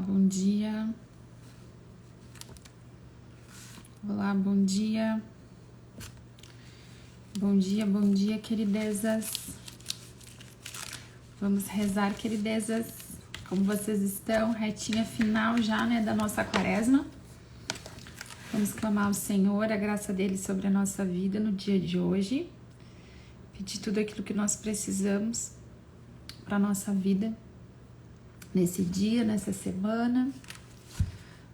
bom dia. Olá, bom dia. Bom dia, queridezas. Vamos rezar, queridezas. Como vocês estão? Retinha final já, né, da nossa quaresma. Vamos clamar ao Senhor, a graça dele sobre a nossa vida no dia de hoje. Pedir tudo aquilo que nós precisamos para a nossa vida nesse dia, nessa semana.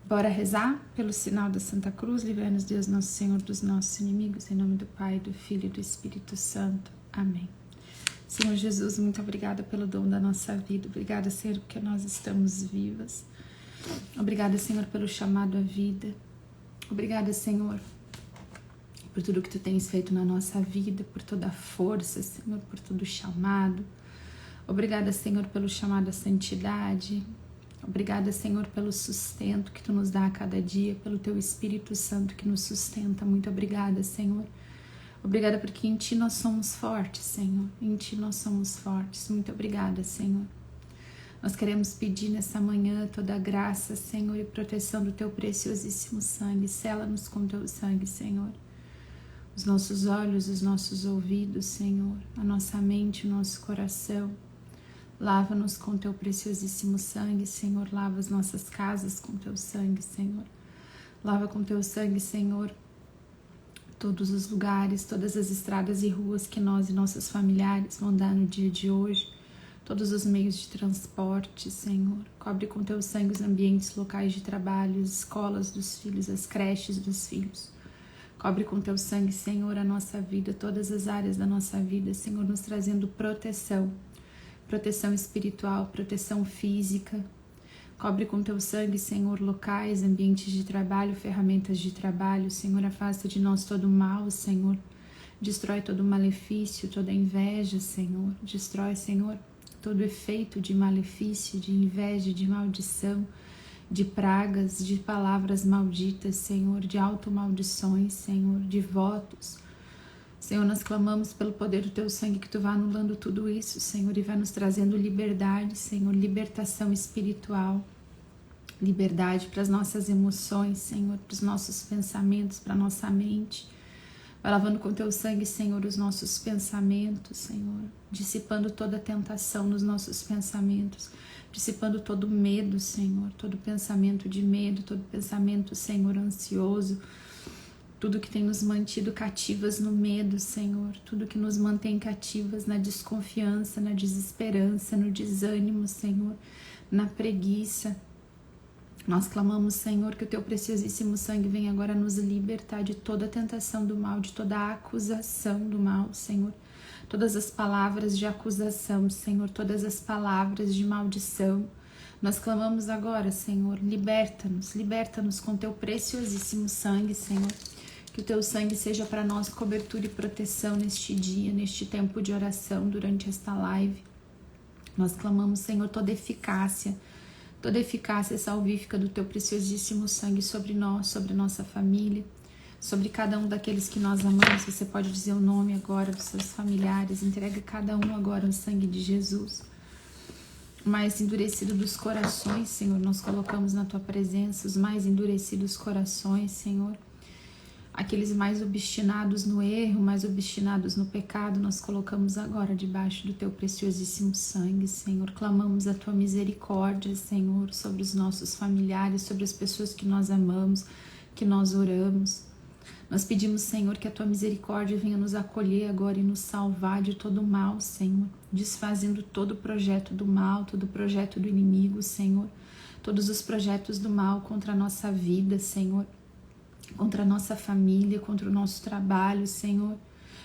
Bora rezar pelo sinal da Santa Cruz, livrai-nos Deus nosso Senhor dos nossos inimigos, em nome do Pai, do Filho e do Espírito Santo. Amém. Senhor Jesus, muito obrigada pelo dom da nossa vida. Obrigada, Senhor, porque nós estamos vivas. Obrigada, Senhor, pelo chamado à vida. Obrigada, Senhor, por tudo que Tu tens feito na nossa vida, por toda a força, Senhor, por todo o chamado. Obrigada, Senhor, pelo chamado à santidade. Obrigada, Senhor, pelo sustento que Tu nos dá a cada dia, pelo Teu Espírito Santo que nos sustenta. Muito obrigada, Senhor. Obrigada porque em Ti nós somos fortes, Senhor. Em Ti nós somos fortes. Muito obrigada, Senhor. Nós queremos pedir nessa manhã toda a graça, Senhor, e proteção do Teu preciosíssimo sangue. Sela-nos com Teu sangue, Senhor. Os nossos olhos, os nossos ouvidos, Senhor. A nossa mente, o nosso coração. Lava-nos com Teu preciosíssimo sangue, Senhor. Lava as nossas casas com Teu sangue, Senhor. Lava com Teu sangue, Senhor, todos os lugares, todas as estradas e ruas que nós e nossos familiares vão dar no dia de hoje. Todos os meios de transporte, Senhor. Cobre com Teu sangue os ambientes locais de trabalho, as escolas dos filhos, as creches dos filhos. Cobre com Teu sangue, Senhor, a nossa vida, todas as áreas da nossa vida, Senhor, nos trazendo proteção. Proteção espiritual, proteção física. Cobre com Teu sangue, Senhor, locais, ambientes de trabalho, ferramentas de trabalho. Senhor, afasta de nós todo o mal, Senhor. Destrói todo o malefício, toda a inveja, Senhor. Destrói, Senhor, todo efeito de malefício, de inveja, de maldição, de pragas, de palavras malditas, Senhor, de automaldições, Senhor, de votos. Senhor, nós clamamos pelo poder do Teu sangue que Tu vai anulando tudo isso, Senhor, e vai nos trazendo liberdade, Senhor, libertação espiritual, liberdade para as nossas emoções, Senhor, para os nossos pensamentos, para a nossa mente. Vai lavando com Teu sangue, Senhor, os nossos pensamentos, Senhor, dissipando toda a tentação nos nossos pensamentos, dissipando todo medo, Senhor, todo pensamento de medo, todo pensamento, Senhor, ansioso, tudo que tem nos mantido cativas no medo, Senhor, tudo que nos mantém cativas na desconfiança, na desesperança, no desânimo, Senhor, na preguiça. Nós clamamos, Senhor, que o Teu preciosíssimo sangue venha agora nos libertar de toda a tentação do mal, de toda a acusação do mal, Senhor. Todas as palavras de acusação, Senhor, todas as palavras de maldição. Nós clamamos agora, Senhor, liberta-nos, liberta-nos com Teu preciosíssimo sangue, Senhor. Que o Teu sangue seja para nós cobertura e proteção neste dia, neste tempo de oração, durante esta live. Nós clamamos, Senhor, toda eficácia salvífica do Teu preciosíssimo sangue sobre nós, sobre nossa família, sobre cada um daqueles que nós amamos. Você pode dizer o nome agora dos seus familiares, entrega cada um agora o sangue de Jesus. O mais endurecido dos corações, Senhor, nós colocamos na Tua presença os mais endurecidos corações, Senhor. Aqueles mais obstinados no erro, mais obstinados no pecado, nós colocamos agora debaixo do Teu preciosíssimo sangue, Senhor. Clamamos a Tua misericórdia, Senhor, sobre os nossos familiares, sobre as pessoas que nós amamos, que nós oramos. Nós pedimos, Senhor, que a Tua misericórdia venha nos acolher agora e nos salvar de todo o mal, Senhor. Desfazendo todo o projeto do mal, todo o projeto do inimigo, Senhor. Todos os projetos do mal contra a nossa vida, Senhor. Contra a nossa família, contra o nosso trabalho, Senhor,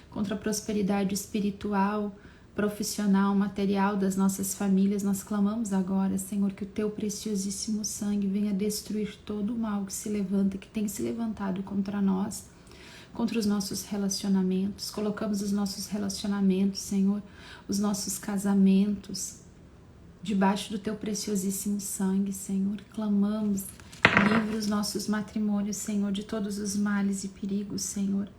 contra a prosperidade espiritual, profissional, material das nossas famílias. Nós clamamos agora, Senhor, que o Teu preciosíssimo sangue venha destruir todo o mal que se levanta, que tem se levantado contra nós, contra os nossos relacionamentos. Colocamos os nossos relacionamentos, Senhor, os nossos casamentos, debaixo do Teu preciosíssimo sangue, Senhor. Clamamos, livra os nossos matrimônios, Senhor, de todos os males e perigos, Senhor.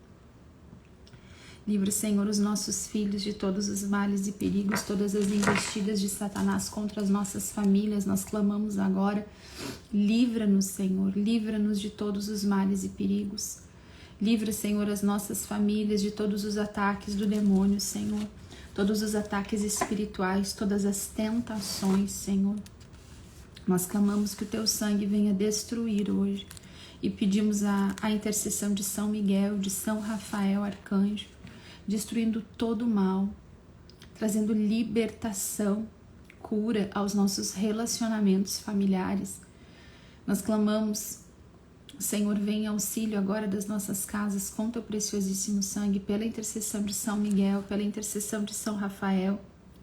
Livra, Senhor, os nossos filhos de todos os males e perigos, todas as investidas de Satanás contra as nossas famílias. Nós clamamos agora. Livra-nos, Senhor, livra-nos de todos os males e perigos. Livra, Senhor, as nossas famílias de todos os ataques do demônio, Senhor. Todos os ataques espirituais, todas as tentações, Senhor. Nós clamamos que o Teu sangue venha destruir hoje. E pedimos a intercessão de São Miguel, de São Rafael, arcanjo, destruindo todo o mal, trazendo libertação, cura aos nossos relacionamentos familiares. Nós clamamos, Senhor, vem em auxílio agora das nossas casas com Teu preciosíssimo sangue, pela intercessão de São Miguel, pela intercessão de São Rafael.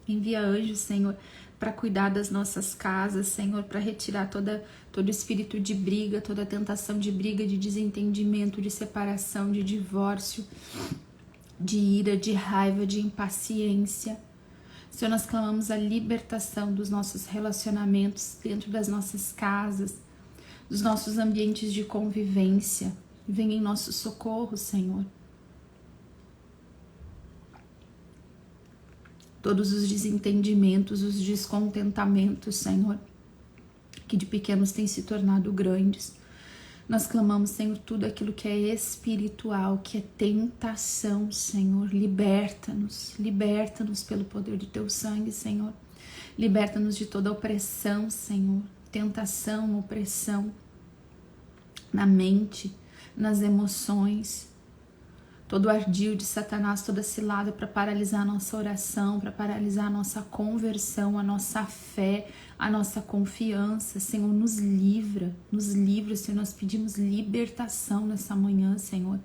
Envia anjos, Senhor, para cuidar das nossas casas, Senhor, para retirar todo espírito de briga, toda tentação de briga, de desentendimento, de separação, de divórcio, de ira, de raiva, de impaciência. Senhor, nós clamamos a libertação dos nossos relacionamentos dentro das nossas casas, dos nossos ambientes de convivência. Venha em nosso socorro, Senhor. Todos os desentendimentos, os descontentamentos, Senhor, que de pequenos têm se tornado grandes. Nós clamamos, Senhor, tudo aquilo que é espiritual, que é tentação, Senhor. Liberta-nos pelo poder do Teu sangue, Senhor. Liberta-nos de toda opressão, Senhor. Tentação, opressão na mente, nas emoções. Todo ardil de Satanás, toda cilada para paralisar a nossa oração, para paralisar a nossa conversão, a nossa fé, a nossa confiança. Senhor, nos livra, Senhor. Nós pedimos libertação nessa manhã, Senhor.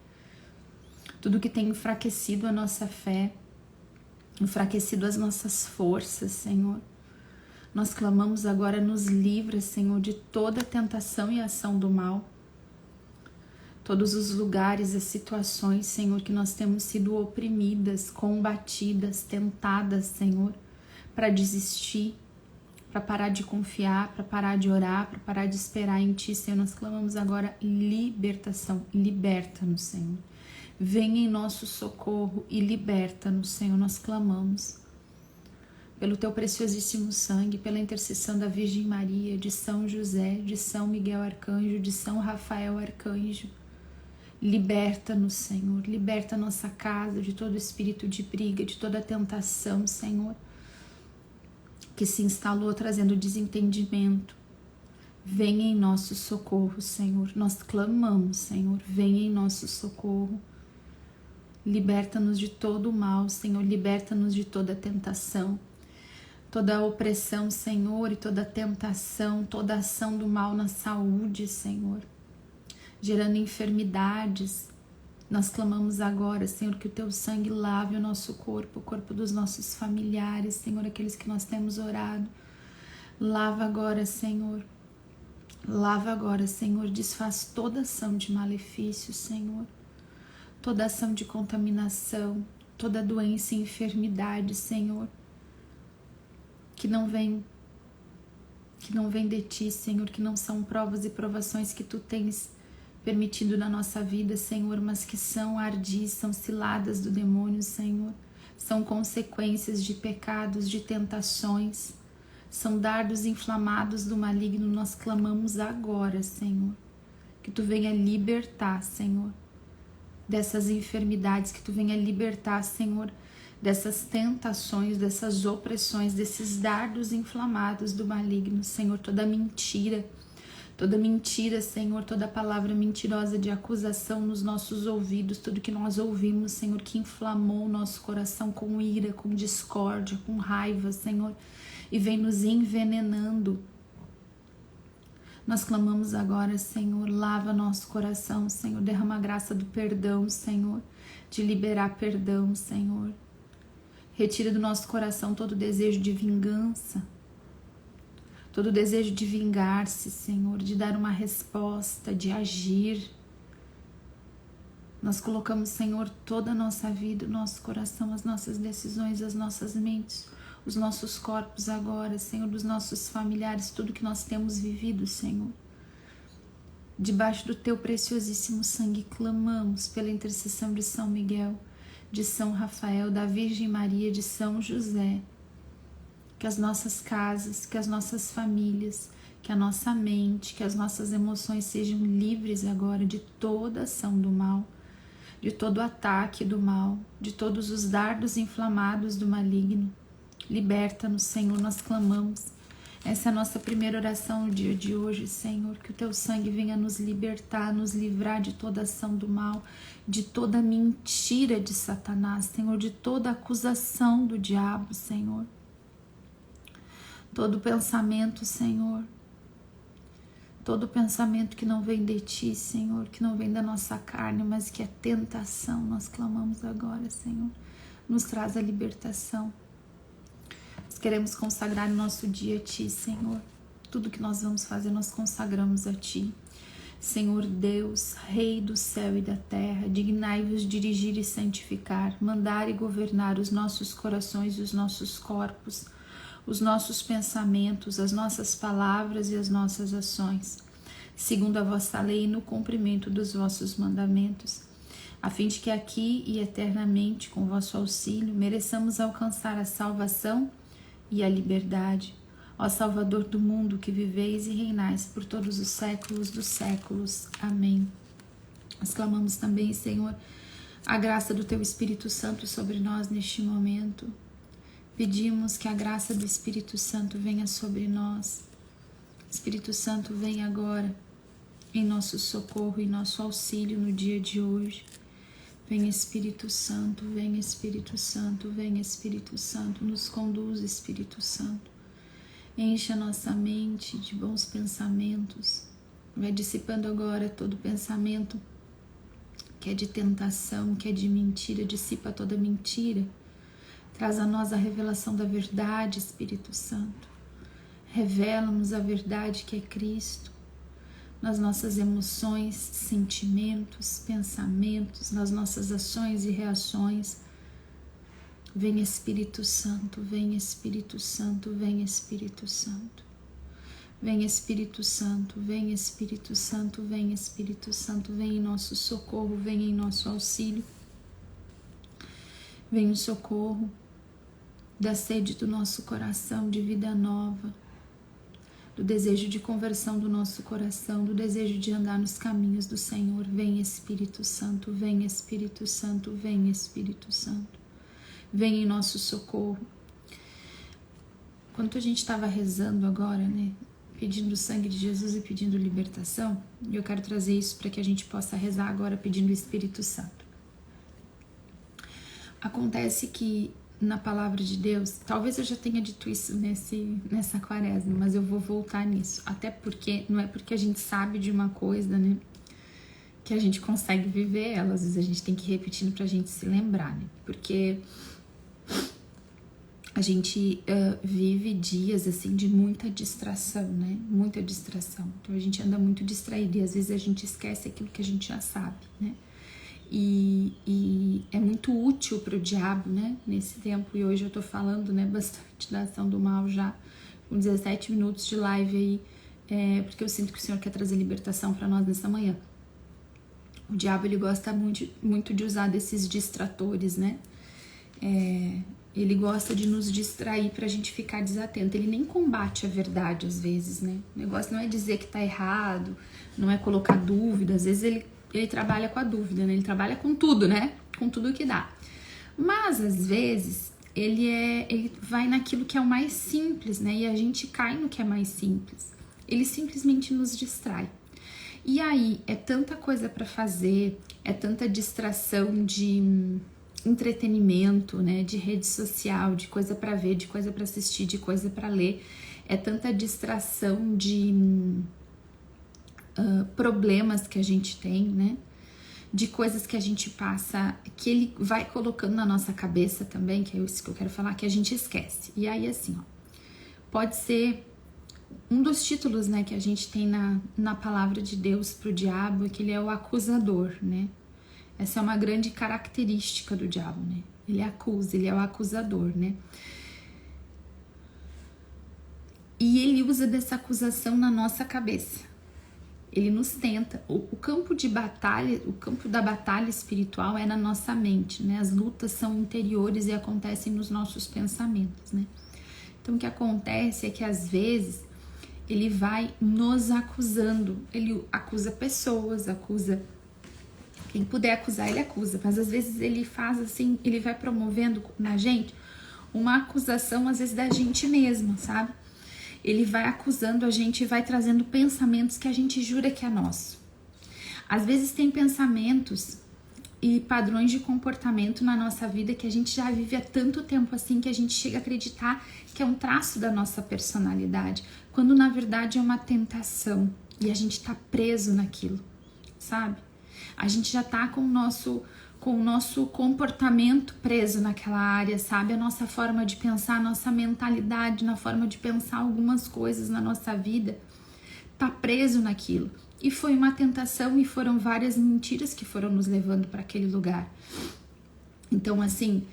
Tudo que tem enfraquecido a nossa fé, enfraquecido as nossas forças, Senhor. Nós clamamos agora, nos livra, Senhor, de toda tentação e ação do mal. Todos os lugares, as situações, Senhor, que nós temos sido oprimidas, combatidas, tentadas, Senhor, para desistir, para parar de confiar, para parar de orar, para parar de esperar em Ti, Senhor. Nós clamamos agora libertação. Liberta-nos, Senhor. Venha em nosso socorro e liberta-nos, Senhor. Nós clamamos pelo Teu preciosíssimo sangue, pela intercessão da Virgem Maria, de São José, de São Miguel Arcanjo, de São Rafael Arcanjo. Liberta-nos, Senhor, liberta a nossa casa de todo espírito de briga, de toda tentação, Senhor, que se instalou trazendo desentendimento. Venha em nosso socorro, Senhor. Nós clamamos, Senhor, venha em nosso socorro. Liberta-nos de todo o mal, Senhor, liberta-nos de toda tentação, toda opressão, Senhor, e toda tentação, toda ação do mal na saúde, Senhor, gerando enfermidades. Nós clamamos agora, Senhor, que o Teu sangue lave o nosso corpo, o corpo dos nossos familiares, Senhor, aqueles que nós temos orado. Lava agora, Senhor. Lava agora, Senhor. Desfaz toda ação de malefício, Senhor. Toda ação de contaminação, toda doença e enfermidade, Senhor, que não vem de Ti, Senhor, que não são provas e provações que Tu tens permitido na nossa vida, Senhor, mas que são ardis, são ciladas do demônio, Senhor, são consequências de pecados, de tentações, são dardos inflamados do maligno. Nós clamamos agora, Senhor, que Tu venha libertar, Senhor, dessas enfermidades, que Tu venha libertar, Senhor, dessas tentações, dessas opressões, desses dardos inflamados do maligno, Senhor, toda mentira, Senhor, toda palavra mentirosa de acusação nos nossos ouvidos, tudo que nós ouvimos, Senhor, que inflamou o nosso coração com ira, com discórdia, com raiva, Senhor, e vem nos envenenando. Nós clamamos agora, Senhor, lava nosso coração, Senhor, derrama a graça do perdão, Senhor, de liberar perdão, Senhor. Retira do nosso coração todo desejo de vingança, todo desejo de vingar-se, Senhor, de dar uma resposta, de agir. Nós colocamos, Senhor, toda a nossa vida, o nosso coração, as nossas decisões, as nossas mentes, os nossos corpos agora, Senhor, dos nossos familiares, tudo que nós temos vivido, Senhor. Debaixo do Teu preciosíssimo sangue, clamamos pela intercessão de São Miguel, de São Rafael, da Virgem Maria, de São José. Que as nossas casas, que as nossas famílias, que a nossa mente, que as nossas emoções sejam livres agora de toda ação do mal, de todo ataque do mal, de todos os dardos inflamados do maligno. Liberta-nos, Senhor, nós clamamos. Essa é a nossa primeira oração no dia de hoje, Senhor, que o Teu sangue venha nos libertar, nos livrar de toda ação do mal, de toda mentira de Satanás, Senhor, de toda acusação do diabo, Senhor. Todo pensamento, Senhor, todo pensamento que não vem de Ti, Senhor, que não vem da nossa carne, mas que é tentação, nós clamamos agora, Senhor, nos traz a libertação. Nós queremos consagrar o nosso dia a Ti, Senhor. Tudo que nós vamos fazer, nós consagramos a Ti. Senhor Deus, Rei do céu e da terra, dignai-vos dirigir e santificar, mandar e governar os nossos corações e os nossos corpos, os nossos pensamentos, as nossas palavras e as nossas ações, segundo a vossa lei e no cumprimento dos vossos mandamentos, a fim de que aqui e eternamente, com vosso auxílio, mereçamos alcançar a salvação e a liberdade. Ó Salvador do mundo, que viveis e reinais por todos os séculos dos séculos. Amém. Nós clamamos também, Senhor, a graça do Teu Espírito Santo sobre nós neste momento. Pedimos que a graça do Espírito Santo venha sobre nós. Espírito Santo, vem agora em nosso socorro e nosso auxílio no dia de hoje. Vem Espírito Santo, vem Espírito Santo, vem Espírito Santo, nos conduz, Espírito Santo. Enche a nossa mente de bons pensamentos. Vai dissipando agora todo pensamento que é de tentação, que é de mentira. Dissipa toda mentira. Traz a nós a revelação da verdade, Espírito Santo. Revela-nos a verdade que é Cristo, nas nossas emoções, sentimentos, pensamentos, nas nossas ações e reações. Vem Espírito Santo, vem Espírito Santo, vem Espírito Santo. Vem Espírito Santo, vem Espírito Santo, vem Espírito Santo, vem em nosso socorro, vem em nosso auxílio. Vem o socorro da sede do nosso coração de vida nova, do desejo de conversão do nosso coração, do desejo de andar nos caminhos do Senhor. Vem Espírito Santo, vem Espírito Santo, vem Espírito Santo. Vem em nosso socorro. Quando a gente estava rezando agora, né, pedindo o sangue de Jesus e pedindo libertação, eu quero trazer isso para que a gente possa rezar agora pedindo o Espírito Santo. Acontece que na palavra de Deus, talvez eu já tenha dito isso nessa quaresma, mas eu vou voltar nisso, até porque não é porque a gente sabe de uma coisa, né, que a gente consegue viver ela. Às vezes a gente tem que ir repetindo pra gente se lembrar, né, porque a gente vive dias assim de muita distração, né, muita distração. Então a gente anda muito distraído e às vezes a gente esquece aquilo que a gente já sabe, né. E é muito útil para o diabo, né, nesse tempo. E hoje eu tô falando, né, bastante da ação do mal já, com 17 minutos de live aí, porque eu sinto que o Senhor quer trazer libertação para nós nessa manhã. O diabo, ele gosta muito de usar desses distratores, né, ele gosta de nos distrair pra gente ficar desatento. Ele nem combate a verdade às vezes, né, o negócio não é dizer que tá errado, não é colocar dúvida. Às vezes ele trabalha com a dúvida, né? Ele trabalha com tudo, né? Com tudo que dá. Mas, às vezes, ele vai naquilo que é o mais simples, né? E a gente cai no que é mais simples. Ele simplesmente nos distrai. E aí, é tanta coisa para fazer, é tanta distração de entretenimento, né? De rede social, de coisa para ver, de coisa para assistir, de coisa para ler. É tanta distração de problemas que a gente tem, né? De coisas que a gente passa, que ele vai colocando na nossa cabeça também, que é isso que eu quero falar, que a gente esquece. E aí, assim, ó, pode ser um dos títulos, né, que a gente tem na palavra de Deus pro diabo, é que ele é o acusador, né? Essa é uma grande característica do diabo, né? Ele acusa, ele é o acusador, né? E ele usa dessa acusação na nossa cabeça. ele nos tenta. O campo de batalha, o campo da batalha espiritual é na nossa mente, né? As lutas são interiores e acontecem nos nossos pensamentos, né? Então o que acontece é que às vezes ele vai nos acusando, ele acusa pessoas, acusa quem puder acusar, ele acusa, mas às vezes ele faz assim, ele vai promovendo na gente uma acusação, às vezes da gente mesma, sabe? Ele vai acusando a gente e vai trazendo pensamentos que a gente jura que é nosso. Às vezes tem pensamentos e padrões de comportamento na nossa vida que a gente já vive há tanto tempo assim que a gente chega a acreditar que é um traço da nossa personalidade, quando na verdade é uma tentação e a gente tá preso naquilo, sabe? A gente já tá com o nosso comportamento preso naquela área, sabe? A nossa forma de pensar, a nossa mentalidade, na forma de pensar algumas coisas na nossa vida, tá preso naquilo. E foi uma tentação e foram várias mentiras que foram nos levando para aquele lugar. Então, assim,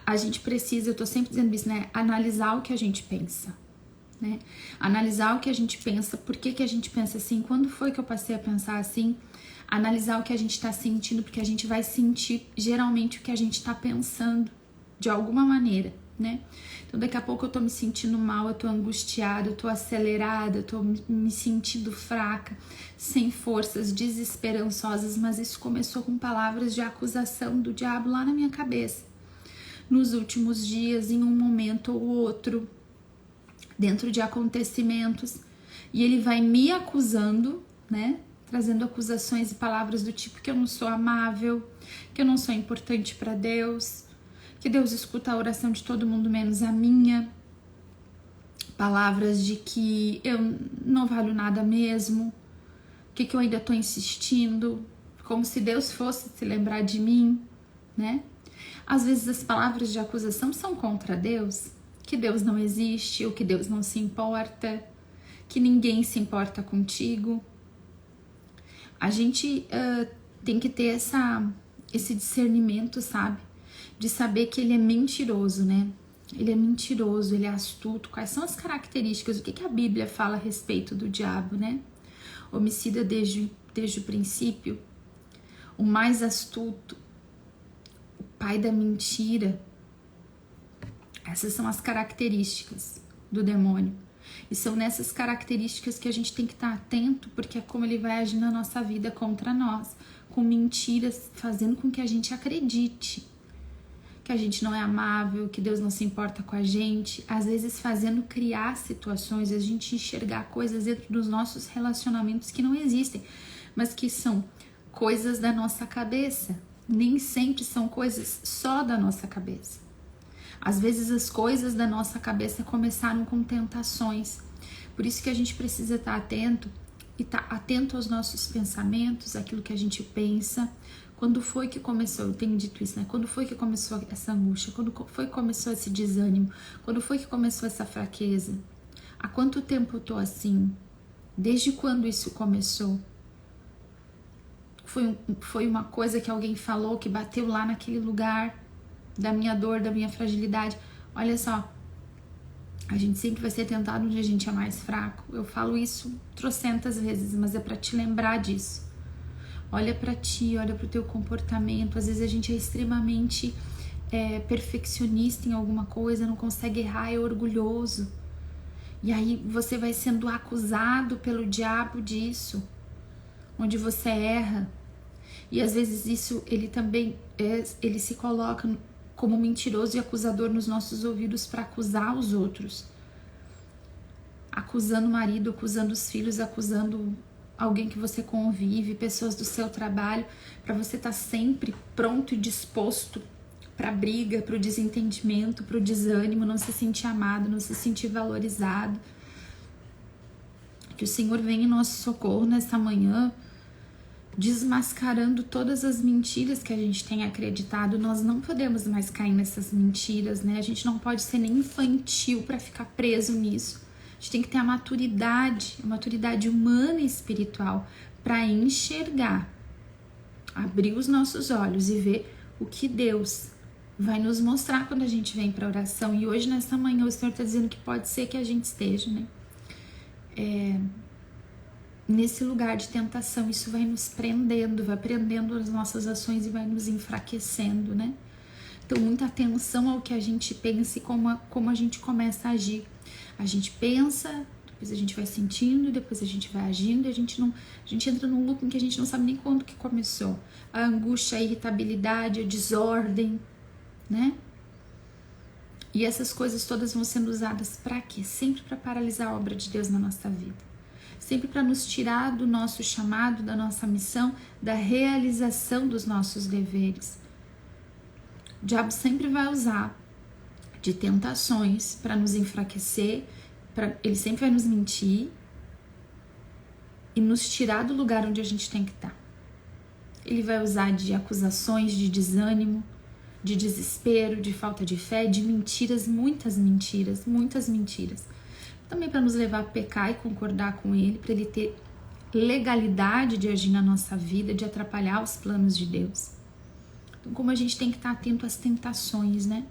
a gente precisa, eu tô sempre dizendo isso, né? Analisar o que a gente pensa, né? Analisar o que a gente pensa, por que a gente pensa assim, quando foi que eu passei a pensar assim? Analisar o que a gente tá sentindo, porque a gente vai sentir geralmente o que a gente tá pensando, de alguma maneira, né? Então daqui a pouco eu tô me sentindo mal, eu tô angustiada, eu tô acelerada, eu tô me sentindo fraca, sem forças, desesperançosas, mas isso começou com palavras de acusação do diabo lá na minha cabeça. Nos últimos dias, em um momento ou outro, dentro de acontecimentos, e ele vai me acusando, né? Trazendo acusações e palavras do tipo que eu não sou amável, que eu não sou importante para Deus, que Deus escuta a oração de todo mundo menos a minha, palavras de que eu não valho nada mesmo, que eu ainda tô insistindo, como se Deus fosse se lembrar de mim, né? Às vezes as palavras de acusação são contra Deus, que Deus não existe, ou que Deus não se importa, que ninguém se importa contigo. A gente tem que ter esse discernimento, sabe? De saber que ele é mentiroso, né? Ele é mentiroso, ele é astuto. Quais são as características? O que a Bíblia fala a respeito do diabo, né? Homicida desde o princípio, o mais astuto, o pai da mentira. Essas são as características do demônio. E são nessas características que a gente tem que estar atento, porque é como ele vai agir na nossa vida contra nós, com mentiras, fazendo com que a gente acredite que a gente não é amável, que Deus não se importa com a gente, às vezes fazendo criar situações, a gente enxergar coisas dentro dos nossos relacionamentos que não existem, mas que são coisas da nossa cabeça. Nem sempre são coisas só da nossa cabeça. Às vezes as coisas da nossa cabeça começaram com tentações. Por isso que a gente precisa estar atento e estar atento aos nossos pensamentos, aquilo que a gente pensa. Quando foi que começou? Eu tenho dito isso, né? Quando foi que começou essa angústia? Quando foi que começou esse desânimo? Quando foi que começou essa fraqueza? Há quanto tempo eu tô assim? Desde quando isso começou? Foi uma coisa que alguém falou, que bateu lá naquele lugar da minha dor, da minha fragilidade. Olha só, a gente sempre vai ser tentado onde a gente é mais fraco. Eu falo isso trocentas vezes, mas é para te lembrar disso. Olha para ti, olha para o teu comportamento. Às vezes a gente é extremamente perfeccionista em alguma coisa, não consegue errar, é orgulhoso. E aí você vai sendo acusado pelo diabo disso, onde você erra. E às vezes isso, ele também, ele se coloca como mentiroso e acusador nos nossos ouvidos para acusar os outros. Acusando o marido, acusando os filhos, acusando alguém que você convive, pessoas do seu trabalho, para você estar sempre pronto e disposto para a briga, para o desentendimento, para o desânimo, não se sentir amado, não se sentir valorizado. Que o Senhor venha em nosso socorro nesta manhã, desmascarando todas as mentiras que a gente tem acreditado. Nós não podemos mais cair nessas mentiras, né? A gente não pode ser nem infantil para ficar preso nisso. A gente tem que ter a maturidade humana e espiritual para enxergar, abrir os nossos olhos e ver o que Deus vai nos mostrar quando a gente vem para oração. E hoje, nessa manhã, o Senhor está dizendo que pode ser que a gente esteja, né? nesse lugar de tentação, isso vai nos prendendo, vai prendendo as nossas ações e vai nos enfraquecendo, né? Então, muita atenção ao que a gente pensa e como a gente começa a agir. A gente pensa, depois a gente vai sentindo, depois a gente vai agindo e a gente entra num loop em que a gente não sabe nem quando que começou. A angústia, a irritabilidade, a desordem, né? E essas coisas todas vão sendo usadas para quê? Sempre para paralisar a obra de Deus na nossa vida. Sempre para nos tirar do nosso chamado, da nossa missão, da realização dos nossos deveres. O diabo sempre vai usar de tentações para nos enfraquecer, ele sempre vai nos mentir e nos tirar do lugar onde a gente tem que estar. Ele vai usar de acusações, de desânimo, de desespero, de falta de fé, de mentiras, muitas mentiras, muitas mentiras. Também para nos levar a pecar e concordar com ele, para ele ter legalidade de agir na nossa vida, de atrapalhar os planos de Deus. Então, como a gente tem que estar atento às tentações, né?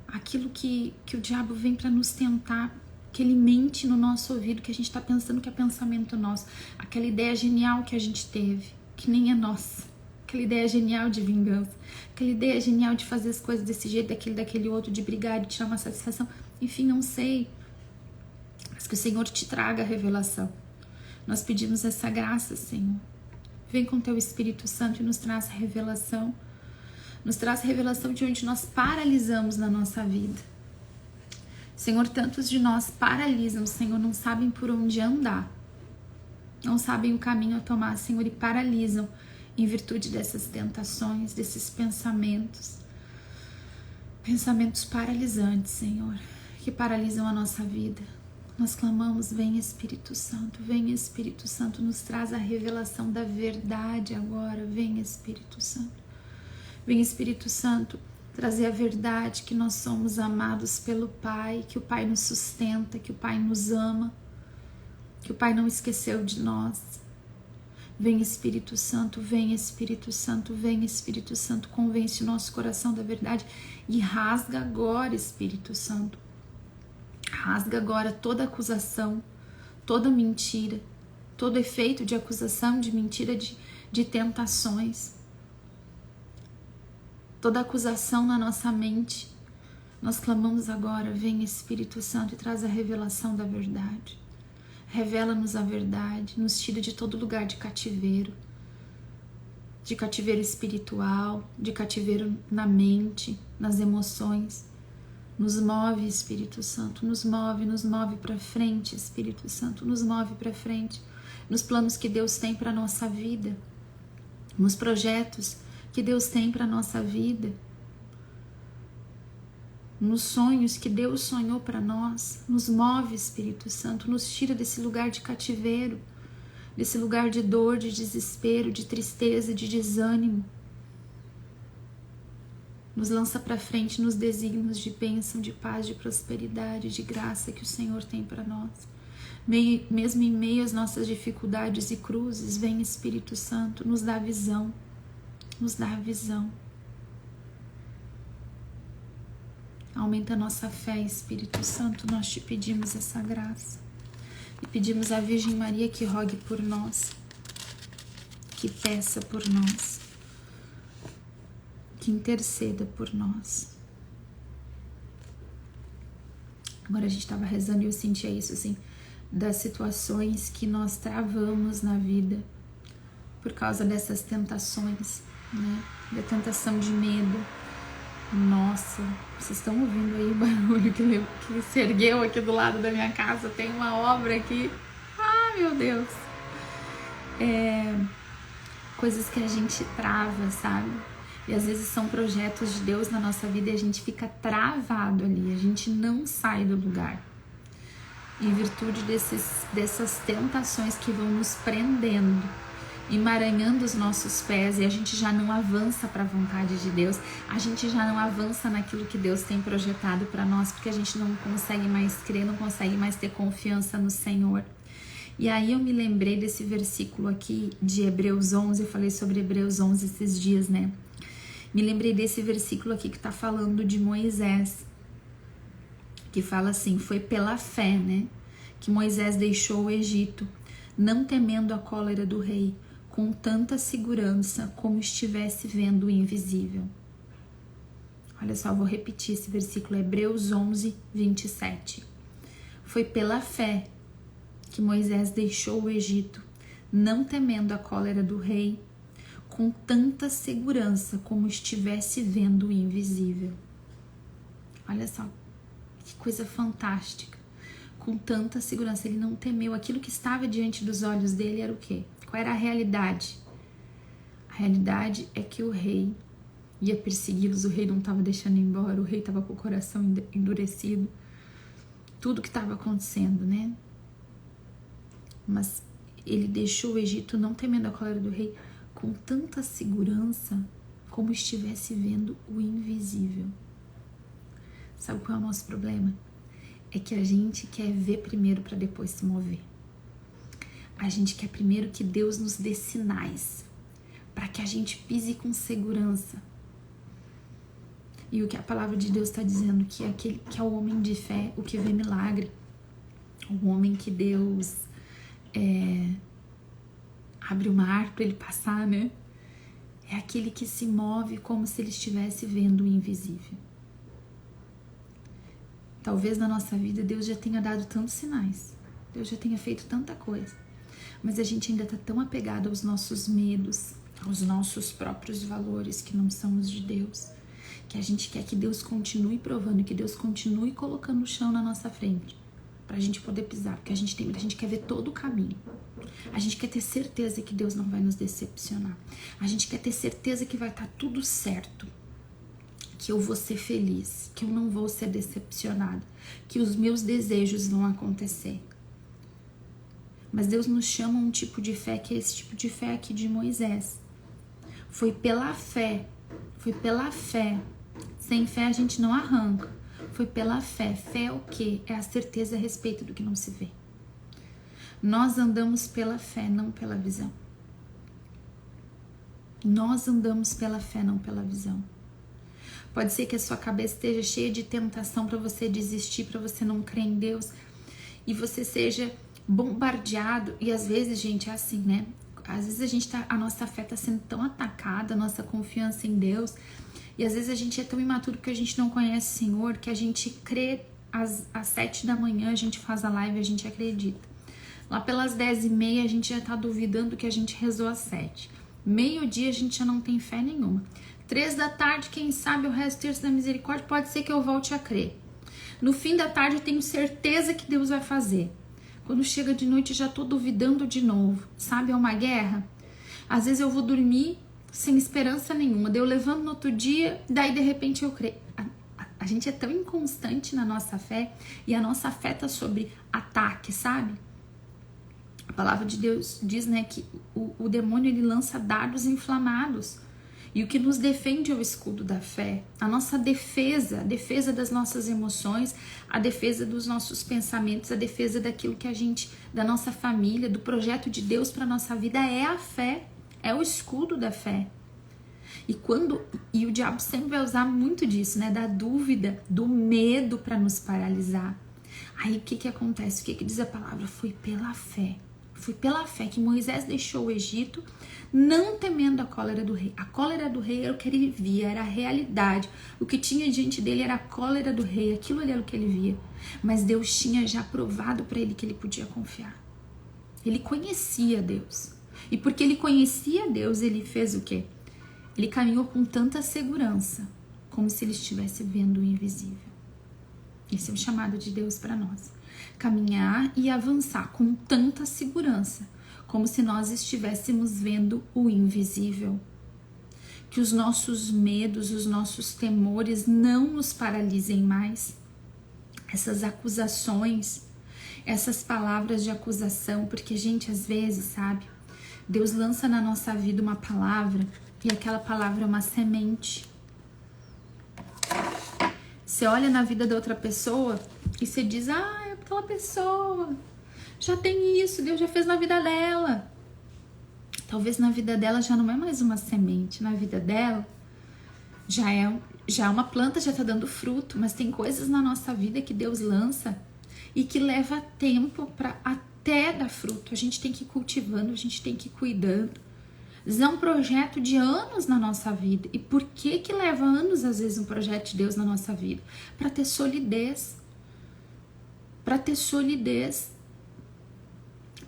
Aquilo que o diabo vem para nos tentar, que ele mente no nosso ouvido, que a gente está pensando que é pensamento nosso. Aquela ideia genial que a gente teve, que nem é nossa. Aquela ideia genial de vingança. Aquela ideia genial de fazer as coisas desse jeito, daquele outro, de brigar, de tirar uma satisfação. Enfim, não sei. Mas que o Senhor te traga a revelação. Nós pedimos essa graça, Senhor. Vem com teu Espírito Santo e nos traz a revelação. Nos traz a revelação de onde nós paralisamos na nossa vida. Senhor, tantos de nós paralisam, Senhor, não sabem por onde andar. Não sabem o caminho a tomar, Senhor, e paralisam em virtude dessas tentações, desses pensamentos. Pensamentos paralisantes, Senhor, que paralisam a nossa vida. Nós clamamos, vem Espírito Santo, nos traz a revelação da verdade agora, vem Espírito Santo. Vem Espírito Santo trazer a verdade que nós somos amados pelo Pai, que o Pai nos sustenta, que o Pai nos ama, que o Pai não esqueceu de nós. Vem Espírito Santo, vem Espírito Santo, vem Espírito Santo, convence o nosso coração da verdade e rasga agora, Espírito Santo. Rasga agora toda acusação, toda mentira, todo efeito de acusação, de mentira, de tentações. Toda acusação na nossa mente, nós clamamos agora, vem Espírito Santo e traz a revelação da verdade. Revela-nos a verdade, nos tira de todo lugar de cativeiro espiritual, de cativeiro na mente, nas emoções. Nos move, Espírito Santo, nos move para frente, Espírito Santo, nos move para frente, nos planos que Deus tem para a nossa vida, nos projetos que Deus tem para a nossa vida, nos sonhos que Deus sonhou para nós. Nos move, Espírito Santo, nos tira desse lugar de cativeiro, desse lugar de dor, de desespero, de tristeza, de desânimo. Nos lança para frente nos desígnios de bênção, de paz, de prosperidade, de graça que o Senhor tem para nós. Mesmo em meio às nossas dificuldades e cruzes, vem Espírito Santo, nos dá visão. Nos dá a visão. Aumenta a nossa fé, Espírito Santo, nós te pedimos essa graça. E pedimos à Virgem Maria que rogue por nós, que peça por nós, que interceda por nós. Agora a gente estava rezando e eu sentia isso, assim, das situações que nós travamos na vida por causa dessas tentações, né? Da tentação de medo. Nossa, vocês estão ouvindo aí o barulho que se ergueu aqui do lado da minha casa? Tem uma obra aqui. Ah, meu Deus! Coisas que a gente trava, sabe? E às vezes são projetos de Deus na nossa vida e a gente fica travado ali, a gente não sai do lugar. Em virtude dessas tentações que vão nos prendendo, emaranhando os nossos pés, e a gente já não avança para a vontade de Deus, a gente já não avança naquilo que Deus tem projetado para nós, porque a gente não consegue mais crer, não consegue mais ter confiança no Senhor. E aí eu me lembrei desse versículo aqui de Hebreus 11, eu falei sobre Hebreus 11 esses dias, né? Me lembrei desse versículo aqui que está falando de Moisés, que fala assim, foi pela fé, né, que Moisés deixou o Egito, não temendo a cólera do rei, com tanta segurança como estivesse vendo o invisível. Olha só, vou repetir esse versículo, Hebreus 11, 27. Foi pela fé que Moisés deixou o Egito, não temendo a cólera do rei, com tanta segurança como estivesse vendo o invisível. Olha só, que coisa fantástica. Com tanta segurança, ele não temeu. Aquilo que estava diante dos olhos dele era o quê? Qual era a realidade? A realidade é que o rei ia persegui-los, o rei não estava deixando ir embora, o rei estava com o coração endurecido. Tudo que estava acontecendo, né? Mas ele deixou o Egito não temendo a cólera do rei, com tanta segurança como estivesse vendo o invisível. Sabe qual é o nosso problema? É que a gente quer ver primeiro para depois se mover. A gente quer primeiro que Deus nos dê sinais para que a gente pise com segurança. E o que a palavra de Deus está dizendo, que é aquele que é o homem de fé, o que vê milagre, o homem que Deus abre o mar para ele passar, né? É aquele que se move como se ele estivesse vendo o invisível. Talvez na nossa vida Deus já tenha dado tantos sinais, Deus já tenha feito tanta coisa, mas a gente ainda está tão apegado aos nossos medos, aos nossos próprios valores que não são os de Deus, que a gente quer que Deus continue provando, que Deus continue colocando o chão na nossa frente, para a gente poder pisar, porque a gente quer ver todo o caminho. A gente quer ter certeza que Deus não vai nos decepcionar. A gente quer ter certeza que vai estar tudo certo, que eu vou ser feliz, que eu não vou ser decepcionada, que os meus desejos vão acontecer. Mas Deus nos chama a um tipo de fé que é esse tipo de fé aqui de Moisés. Foi pela fé. Sem fé a gente não arranca. Foi pela fé. Fé é o quê? É a certeza a respeito do que não se vê. Nós andamos pela fé, não pela visão. Nós andamos pela fé, não pela visão. Pode ser que a sua cabeça esteja cheia de tentação para você desistir, para você não crer em Deus, e você seja bombardeado. E às vezes, gente, é assim, né? Às vezes a nossa fé está sendo tão atacada, a nossa confiança em Deus, e às vezes a gente é tão imaturo porque a gente não conhece o Senhor, que a gente crê às 7 da manhã, a gente faz a live e a gente acredita. Lá pelas 10h30 a gente já está duvidando que a gente rezou às 7. Meio-dia a gente já não tem fé nenhuma. 3 da tarde, quem sabe o resto terço da misericórdia, pode ser que eu volte a crer. No fim da tarde eu tenho certeza que Deus vai fazer. Quando chega de noite já tô duvidando de novo. Sabe, é uma guerra. Às vezes eu vou dormir sem esperança nenhuma. Daí eu levanto no outro dia, daí de repente eu creio. A gente é tão inconstante na nossa fé, e a nossa fé tá sobre ataque, sabe? A palavra de Deus diz, né, que o demônio ele lança dardos inflamados. E o que nos defende é o escudo da fé, a nossa defesa, a defesa das nossas emoções, a defesa dos nossos pensamentos, a defesa daquilo que a gente, da nossa família, do projeto de Deus para nossa vida é a fé, é o escudo da fé. E o diabo sempre vai usar muito disso, né, da dúvida, do medo para nos paralisar. Aí o que acontece? O que diz a palavra? Foi pela fé. Foi pela fé que Moisés deixou o Egito, não temendo a cólera do rei. A cólera do rei era o que ele via, era a realidade. O que tinha diante dele era a cólera do rei, aquilo ali era o que ele via. Mas Deus tinha já provado para ele que ele podia confiar. Ele conhecia Deus. E porque ele conhecia Deus, ele fez o quê? Ele caminhou com tanta segurança, como se ele estivesse vendo o invisível. Esse é o chamado de Deus para nós. Caminhar e avançar com tanta segurança, como se nós estivéssemos vendo o invisível. Que os nossos medos, os nossos temores não nos paralisem mais. Essas acusações, essas palavras de acusação, porque, gente, às vezes, sabe, Deus lança na nossa vida uma palavra e aquela palavra é uma semente. Você olha na vida da outra pessoa e você diz, aquela pessoa já tem isso, Deus já fez na vida dela. Talvez na vida dela já não é mais uma semente, na vida dela já é uma planta, já tá dando fruto, mas tem coisas na nossa vida que Deus lança e que leva tempo até dar fruto. A gente tem que ir cultivando, a gente tem que ir cuidando. É um projeto de anos na nossa vida. E por que leva anos, às vezes, um projeto de Deus na nossa vida? Para ter solidez. Para ter solidez.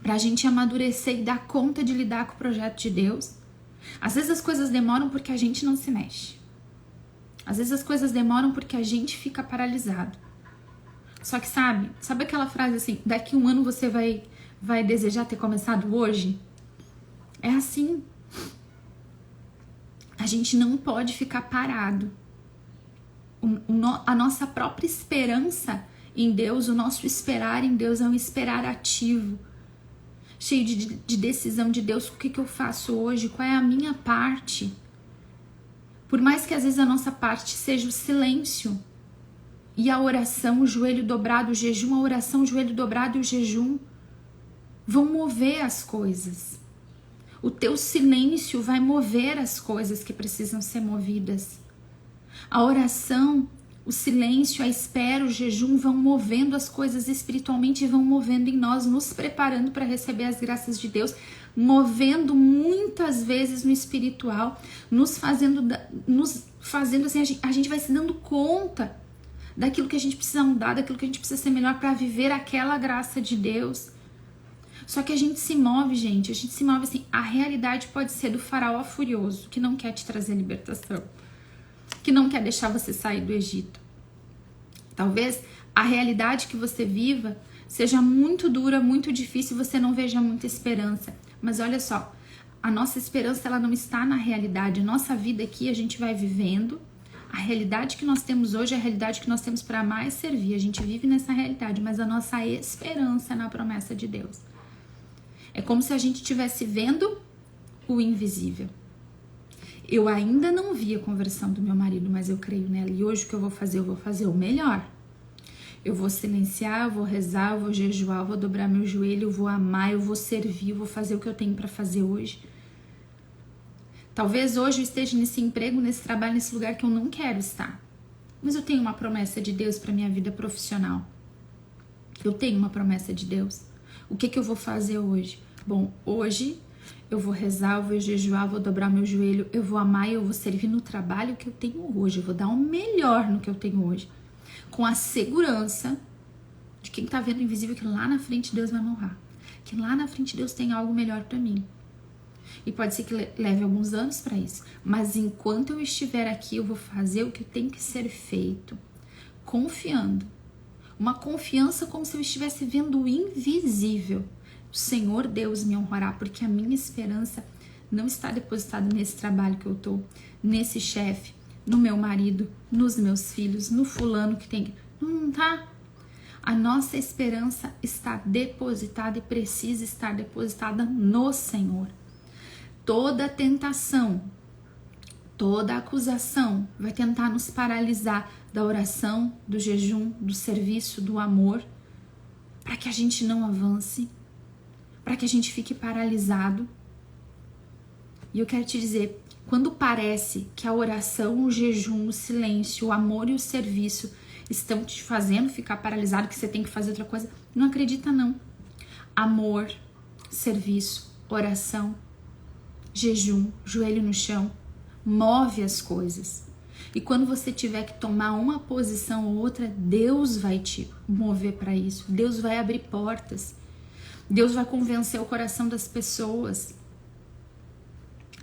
Para a gente amadurecer e dar conta de lidar com o projeto de Deus. Às vezes as coisas demoram porque a gente não se mexe. Às vezes as coisas demoram porque a gente fica paralisado. Só que sabe aquela frase assim, daqui um ano você vai desejar ter começado hoje? É assim. A gente não pode ficar parado. A nossa própria esperança em Deus, o nosso esperar em Deus é um esperar ativo. Cheio de decisão de Deus, o que eu faço hoje? Qual é a minha parte? Por mais que às vezes a nossa parte seja o silêncio e a oração, o joelho dobrado, o jejum, a oração, o joelho dobrado e o jejum vão mover as coisas. O teu silêncio vai mover as coisas que precisam ser movidas. A oração, o silêncio, a espera, o jejum vão movendo as coisas espiritualmente e vão movendo em nós, nos preparando para receber as graças de Deus, movendo muitas vezes no espiritual, nos fazendo assim, a gente vai se dando conta daquilo que a gente precisa mudar, daquilo que a gente precisa ser melhor para viver aquela graça de Deus. Só que a gente se move, gente, a gente se move assim, a realidade pode ser do faraó furioso, que não quer te trazer libertação, que não quer deixar você sair do Egito. Talvez a realidade que você viva seja muito dura, muito difícil, você não veja muita esperança. Mas olha só, a nossa esperança ela não está na realidade. A nossa vida aqui a gente vai vivendo. A realidade que nós temos hoje é a realidade que nós temos para amar e servir. A gente vive nessa realidade, mas a nossa esperança é na promessa de Deus. É como se a gente estivesse vendo o invisível. Eu ainda não vi a conversão do meu marido, mas eu creio nela. E hoje o que eu vou fazer o melhor. Eu vou silenciar, eu vou rezar, eu vou jejuar, eu vou dobrar meu joelho, eu vou amar, eu vou servir, eu vou fazer o que eu tenho para fazer hoje. Talvez hoje eu esteja nesse emprego, nesse trabalho, nesse lugar que eu não quero estar. Mas eu tenho uma promessa de Deus para minha vida profissional. Eu tenho uma promessa de Deus. O que eu vou fazer hoje? Bom, hoje eu vou rezar, eu vou jejuar, eu vou dobrar meu joelho, eu vou amar e eu vou servir no trabalho que eu tenho hoje. Eu vou dar o melhor no que eu tenho hoje. Com a segurança de quem tá vendo o invisível que lá na frente Deus vai me honrar. Que lá na frente Deus tem algo melhor para mim. E pode ser que leve alguns anos para isso. Mas enquanto eu estiver aqui, eu vou fazer o que tem que ser feito. Confiando. Uma confiança como se eu estivesse vendo o invisível. O Senhor Deus me honrará, porque a minha esperança não está depositada nesse trabalho que eu tô, nesse chefe, no meu marido, nos meus filhos, no fulano que tem... Não tá. A nossa esperança está depositada e precisa estar depositada no Senhor. Toda tentação, toda acusação vai tentar nos paralisar da oração, do jejum, do serviço, do amor, para que a gente não avance, para que a gente fique paralisado. E eu quero te dizer, quando parece que a oração, o jejum, o silêncio, o amor e o serviço estão te fazendo ficar paralisado, que você tem que fazer outra coisa, não acredita não. Amor, serviço, oração, jejum, joelho no chão, move as coisas. E quando você tiver que tomar uma posição ou outra, Deus vai te mover para isso. Deus vai abrir portas. Deus vai convencer o coração das pessoas.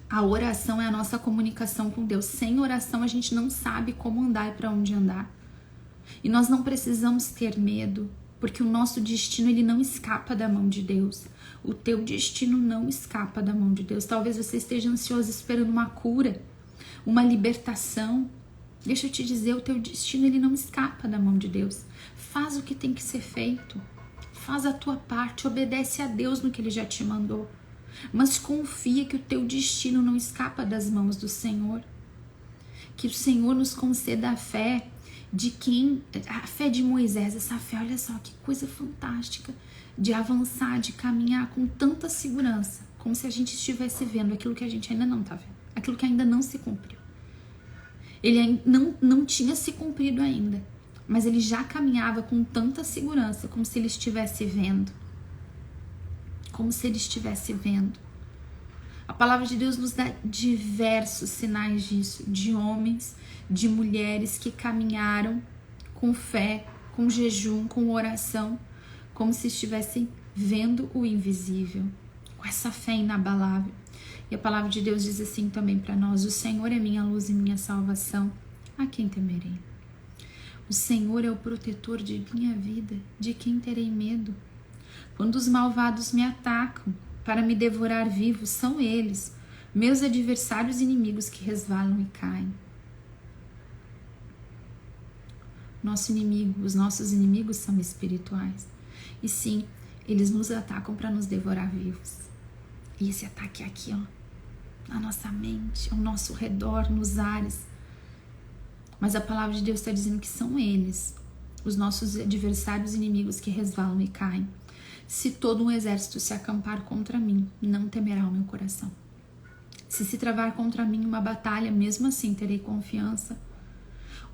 A oração é a nossa comunicação com Deus. Sem oração a gente não sabe como andar e para onde andar. E nós não precisamos ter medo, porque o nosso destino ele não escapa da mão de Deus. O teu destino não escapa da mão de Deus. Talvez você esteja ansioso esperando uma cura, uma libertação. Deixa eu te dizer, o teu destino ele não escapa da mão de Deus. Faz o que tem que ser feito. Faz a tua parte, obedece a Deus no que Ele já te mandou. Mas confia que o teu destino não escapa das mãos do Senhor. Que o Senhor nos conceda a fé de quem... A fé de Moisés, essa fé, olha só que coisa fantástica. De avançar, de caminhar com tanta segurança. Como se a gente estivesse vendo aquilo que a gente ainda não está vendo. Aquilo que ainda não se cumpriu. Ele não tinha se cumprido ainda. Mas ele já caminhava com tanta segurança, como se ele estivesse vendo. como se ele estivesse vendo. A palavra de Deus nos dá diversos sinais disso, de homens, de mulheres que caminharam com fé, com jejum, com oração, como se estivessem vendo o invisível, com essa fé inabalável. E a palavra de Deus diz assim também para nós: o Senhor é minha luz e minha salvação, a quem temerei? O Senhor é o protetor de minha vida, de quem terei medo? Quando os malvados me atacam para me devorar vivo, são eles, meus adversários e inimigos, que resvalam e caem. Nosso inimigo, os nossos inimigos são espirituais. E sim, eles nos atacam para nos devorar vivos. E esse ataque é aqui, ó, na nossa mente, ao nosso redor, nos ares. Mas a palavra de Deus está dizendo que são eles, os nossos adversários e inimigos, que resvalam e caem. Se todo um exército se acampar contra mim, não temerá o meu coração. Se travar contra mim uma batalha, mesmo assim terei confiança.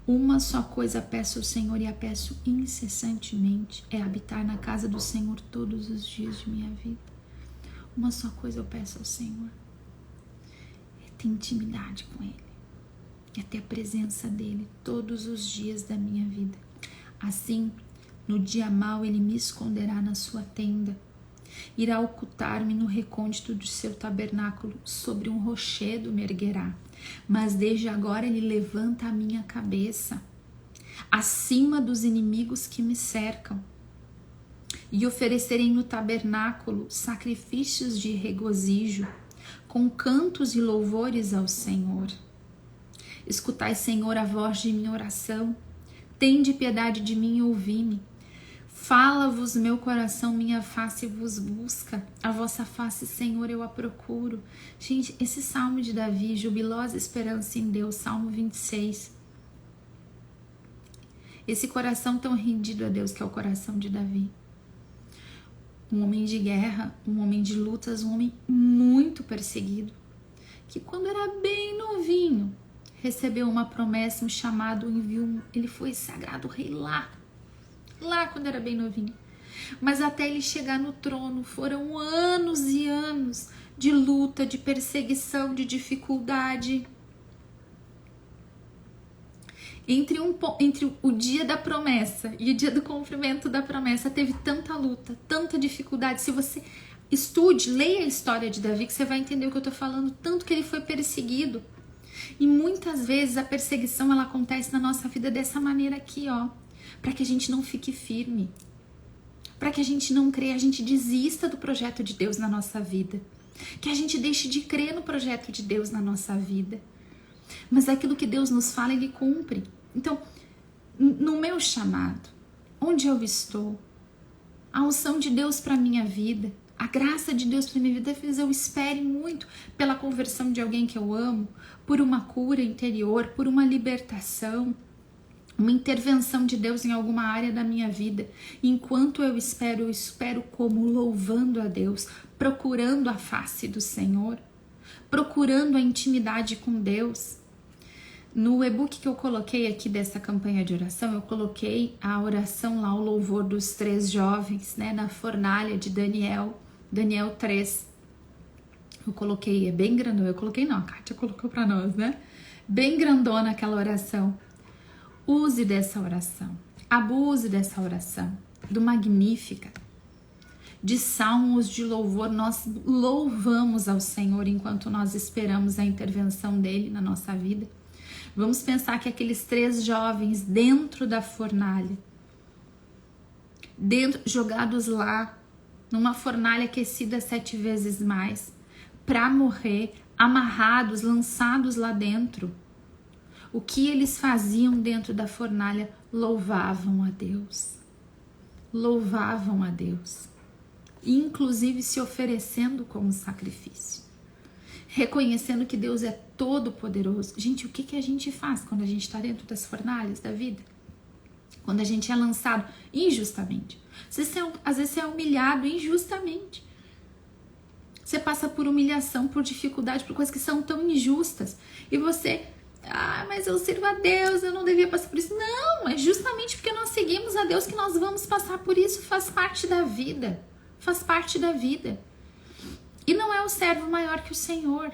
Uma só coisa peço ao Senhor, e a peço incessantemente, é habitar na casa do Senhor todos os dias de minha vida. Uma só coisa eu peço ao Senhor, é ter intimidade com Ele, é ter a presença dEle todos os dias da minha vida. Assim, no dia mau, Ele me esconderá na sua tenda, irá ocultar-me no recôndito do seu tabernáculo, sobre um rochedo me erguerá. Mas desde agora Ele levanta a minha cabeça acima dos inimigos que me cercam, e oferecerei no tabernáculo sacrifícios de regozijo, com cantos e louvores ao Senhor. Escutai, Senhor, a voz de minha oração, tende piedade de mim e ouvi-me. Fala-vos meu coração, minha face vos busca, a vossa face, Senhor, eu a procuro. Gente, esse salmo de Davi, jubilosa esperança em Deus, Salmo 26. Esse coração tão rendido a Deus, que é o coração de Davi. Um homem de guerra, um homem de lutas, um homem muito perseguido, que quando era bem novinho, recebeu uma promessa, um chamado, um envio. Ele foi sagrado rei lá quando era bem novinho. Mas até ele chegar no trono foram anos e anos de luta, de perseguição, de dificuldade. Entre o dia da promessa e o dia do cumprimento da promessa, teve tanta luta, tanta dificuldade. Se você estude, leia a história de Davi, que você vai entender o que eu tô falando, tanto que ele foi perseguido. E muitas vezes a perseguição, ela acontece na nossa vida dessa maneira aqui, ó, para que a gente não fique firme, para que a gente não creia, a gente desista do projeto de Deus na nossa vida, que a gente deixe de crer no projeto de Deus na nossa vida. Mas aquilo que Deus nos fala, Ele cumpre. Então, no meu chamado, onde eu estou, a unção de Deus para minha vida, a graça de Deus para minha vida fez eu espere muito pela conversão de alguém que eu amo, por uma cura interior, por uma libertação, uma intervenção de Deus em alguma área da minha vida. Enquanto eu espero como? Louvando a Deus, procurando a face do Senhor, procurando a intimidade com Deus. No e-book que eu coloquei aqui dessa campanha de oração, eu coloquei a oração lá, o louvor dos 3 jovens, né, na fornalha de Daniel 3. Eu coloquei, é bem grandona, eu coloquei não, a Kátia colocou para nós, né? Bem grandona aquela oração. Use dessa oração, abuse dessa oração, do Magnífica, de salmos de louvor. Nós louvamos ao Senhor enquanto nós esperamos a intervenção dele na nossa vida. Vamos pensar que aqueles 3 jovens dentro da fornalha, jogados lá, numa fornalha aquecida 7 vezes mais, para morrer, amarrados, lançados lá dentro. O que eles faziam dentro da fornalha? Louvavam a Deus. Louvavam a Deus. Inclusive se oferecendo como sacrifício. Reconhecendo que Deus é todo poderoso. Gente, o que a gente faz quando a gente está dentro das fornalhas da vida? Quando a gente é lançado injustamente. Às vezes você é humilhado injustamente. Você passa por humilhação, por dificuldade, por coisas que são tão injustas. E você... mas eu sirvo a Deus, eu não devia passar por isso. Não, é justamente porque nós seguimos a Deus que nós vamos passar por isso. Faz parte da vida. Faz parte da vida. E não é o servo maior que o Senhor.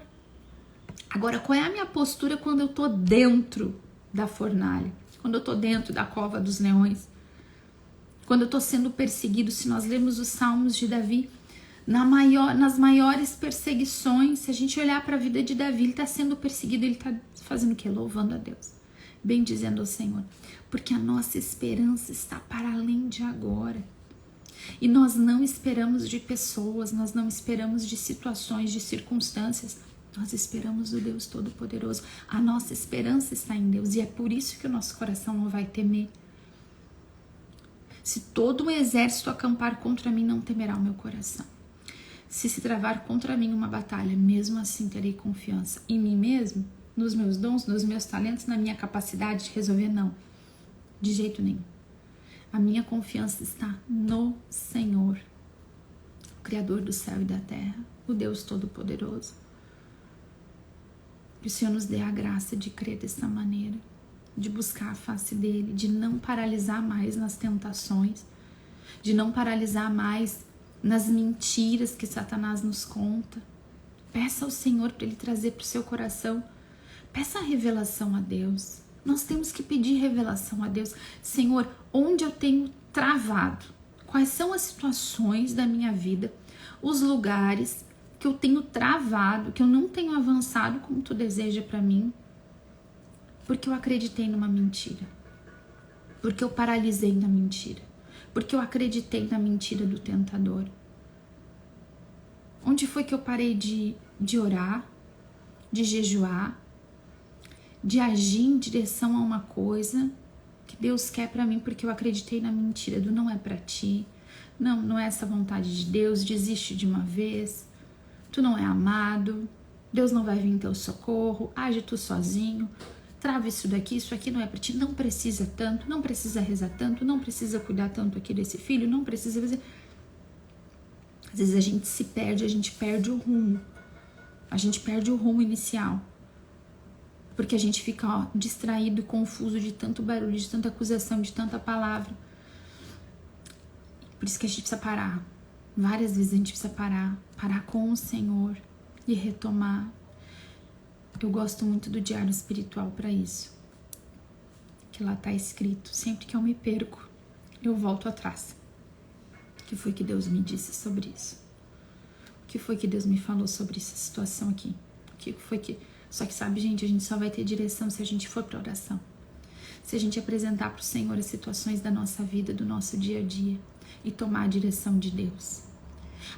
Agora, qual é a minha postura quando eu tô dentro da fornalha? Quando eu tô dentro da cova dos leões? Quando eu tô sendo perseguido? Se nós lemos os Salmos de Davi, nas maiores perseguições, se a gente olhar para a vida de Davi, ele tá sendo perseguido, ele tá fazendo o quê? Louvando a Deus, bendizendo ao Senhor. Porque a nossa esperança está para além de agora. E nós não esperamos de pessoas, nós não esperamos de situações, de circunstâncias. Nós esperamos do Deus Todo-Poderoso. A nossa esperança está em Deus e é por isso que o nosso coração não vai temer. Se todo o exército acampar contra mim, não temerá o meu coração. Se travar contra mim uma batalha, mesmo assim terei confiança em mim mesmo, nos meus dons, nos meus talentos, na minha capacidade de resolver, não. De jeito nenhum. A minha confiança está no Senhor, o Criador do céu e da terra, o Deus Todo-Poderoso. Que o Senhor nos dê a graça de crer dessa maneira, de buscar a face dele, de não paralisar mais nas tentações, de não paralisar mais nas mentiras que Satanás nos conta. Peça ao Senhor para ele trazer para o seu coração. Peça a revelação a Deus. Nós temos que pedir revelação a Deus. Senhor, onde eu tenho travado? Quais são as situações da minha vida, os lugares que eu tenho travado, que eu não tenho avançado como tu deseja para mim? Porque eu acreditei numa mentira. Porque eu paralisei na mentira. Porque eu acreditei na mentira do tentador. Onde foi que eu parei de orar, de jejuar, de agir em direção a uma coisa que Deus quer pra mim, porque eu acreditei na mentira do não é pra ti, não é essa vontade de Deus, desiste de uma vez, tu não é amado, Deus não vai vir em teu socorro, age tu sozinho, trava isso daqui, isso aqui não é pra ti, não precisa tanto, não precisa rezar tanto, não precisa cuidar tanto aqui desse filho, não precisa fazer. Às vezes a gente se perde, a gente perde o rumo, a gente perde o rumo inicial. Porque a gente fica distraído, confuso de tanto barulho, de tanta acusação, de tanta palavra. Por isso que a gente precisa parar. Várias vezes a gente precisa parar com o Senhor e retomar. Eu gosto muito do diário espiritual para isso. Que lá tá escrito, sempre que eu me perco, eu volto atrás. O que foi que Deus me disse sobre isso? O que foi que Deus me falou sobre essa situação aqui? O que foi que... Só que sabe, gente, a gente só vai ter direção se a gente for para oração. Se a gente apresentar para o Senhor as situações da nossa vida, do nosso dia a dia e tomar a direção de Deus.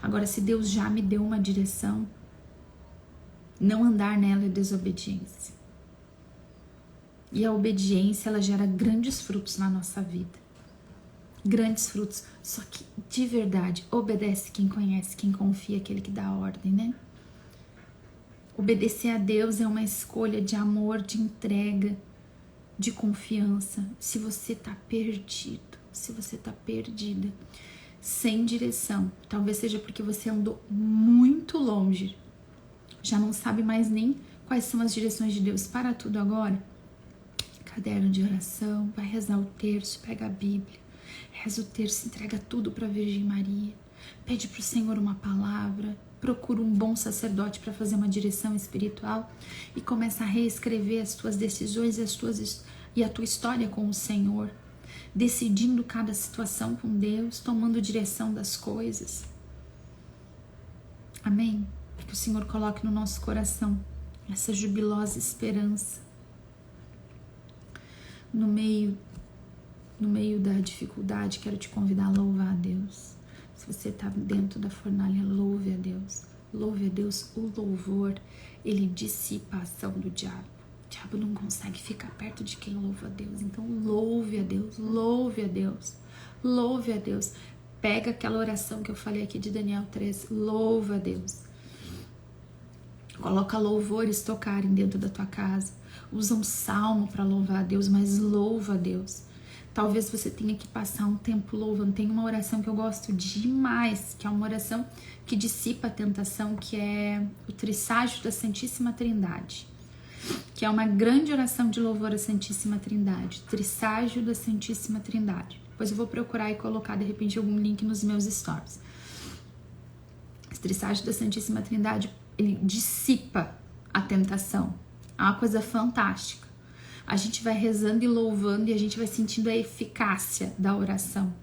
Agora, se Deus já me deu uma direção, não andar nela é desobediência. E a obediência, ela gera grandes frutos na nossa vida. Grandes frutos. Só que, de verdade, obedece quem conhece, quem confia, aquele que dá a ordem, né? Obedecer a Deus é uma escolha de amor, de entrega, de confiança. Se você tá perdido, se você tá perdida, sem direção, talvez seja porque você andou muito longe, já não sabe mais nem quais são as direções de Deus. Para tudo agora. Caderno de oração, vai rezar o terço, pega a Bíblia, reza o terço, entrega tudo para a Virgem Maria, pede pro Senhor uma palavra, procura um bom sacerdote para fazer uma direção espiritual e começa a reescrever as tuas decisões e a tua história com o Senhor, decidindo cada situação com Deus, tomando direção das coisas. Amém? Que o Senhor coloque no nosso coração essa jubilosa esperança no meio da dificuldade. Quero te convidar a louvar a Deus. Se você está dentro da fornalha, louve a Deus. Louve a Deus. O louvor, ele dissipa a ação do diabo. O diabo não consegue ficar perto de quem louva a Deus. Então louve a Deus, louve a Deus, louve a Deus. Pega aquela oração que eu falei aqui de Daniel 3, louva a Deus. Coloca louvores tocarem dentro da tua casa. Usa um salmo para louvar a Deus, mas louva a Deus. Talvez você tenha que passar um tempo louvando. Tem uma oração que eu gosto demais, que é uma oração que dissipa a tentação, que é o Trisságio da Santíssima Trindade, que é uma grande oração de louvor à Santíssima Trindade. Trisságio da Santíssima Trindade. Depois eu vou procurar e colocar de repente algum link nos meus stories. Trissagem da Santíssima Trindade, ele dissipa a tentação. É uma coisa fantástica. A gente vai rezando e louvando e a gente vai sentindo a eficácia da oração.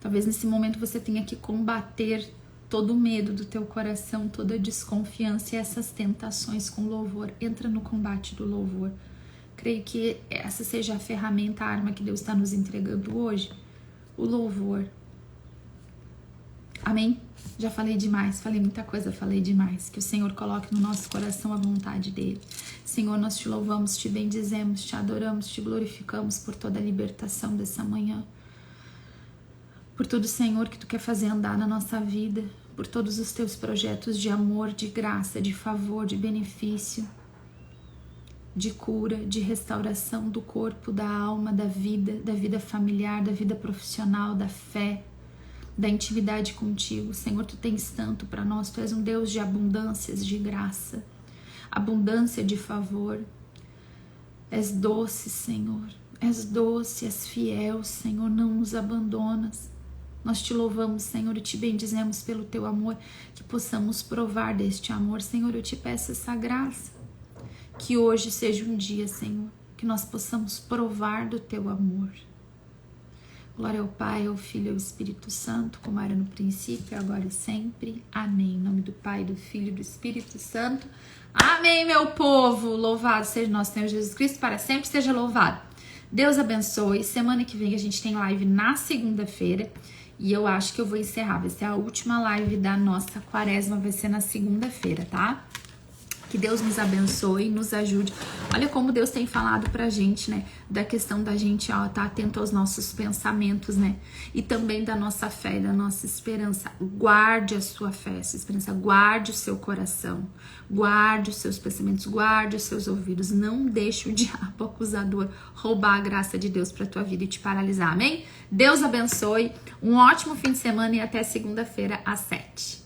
Talvez nesse momento você tenha que combater todo o medo do teu coração, toda a desconfiança e essas tentações com louvor. Entra no combate do louvor. Creio que essa seja a ferramenta, a arma que Deus está nos entregando hoje. O louvor. Amém? Já falei demais, falei muita coisa, falei demais. Que o Senhor coloque no nosso coração a vontade dEle. Senhor, nós te louvamos, te bendizemos, te adoramos, te glorificamos por toda a libertação dessa manhã. Por tudo, Senhor, que Tu quer fazer andar na nossa vida. Por todos os Teus projetos de amor, de graça, de favor, de benefício, de cura, de restauração do corpo, da alma, da vida familiar, da vida profissional, da fé, da intimidade contigo. Senhor, Tu tens tanto para nós. Tu és um Deus de abundâncias, de graça, abundância de favor. És doce, Senhor. És doce, és fiel, Senhor. Não nos abandonas. Nós te louvamos, Senhor, e te bendizemos pelo Teu amor, que possamos provar deste amor. Senhor, eu te peço essa graça, que hoje seja um dia, Senhor, que nós possamos provar do Teu amor. Glória ao Pai, ao Filho e ao Espírito Santo, como era no princípio, agora e sempre. Amém. Em nome do Pai, do Filho e do Espírito Santo. Amém, meu povo. Louvado seja nosso Senhor Jesus Cristo, para sempre seja louvado. Deus abençoe. Semana que vem a gente tem live na segunda-feira. E eu acho que eu vou encerrar, vai ser a última live da nossa quaresma, vai ser na segunda-feira, tá? Que Deus nos abençoe, nos ajude. Olha como Deus tem falado pra gente, né? Da questão da gente, ó, tá atento aos nossos pensamentos, né? E também da nossa fé, da nossa esperança. Guarde a sua fé, a sua esperança. Guarde o seu coração. Guarde os seus pensamentos. Guarde os seus ouvidos. Não deixe o diabo acusador roubar a graça de Deus pra tua vida e te paralisar, amém? Deus abençoe. Um ótimo fim de semana e até segunda-feira às 7.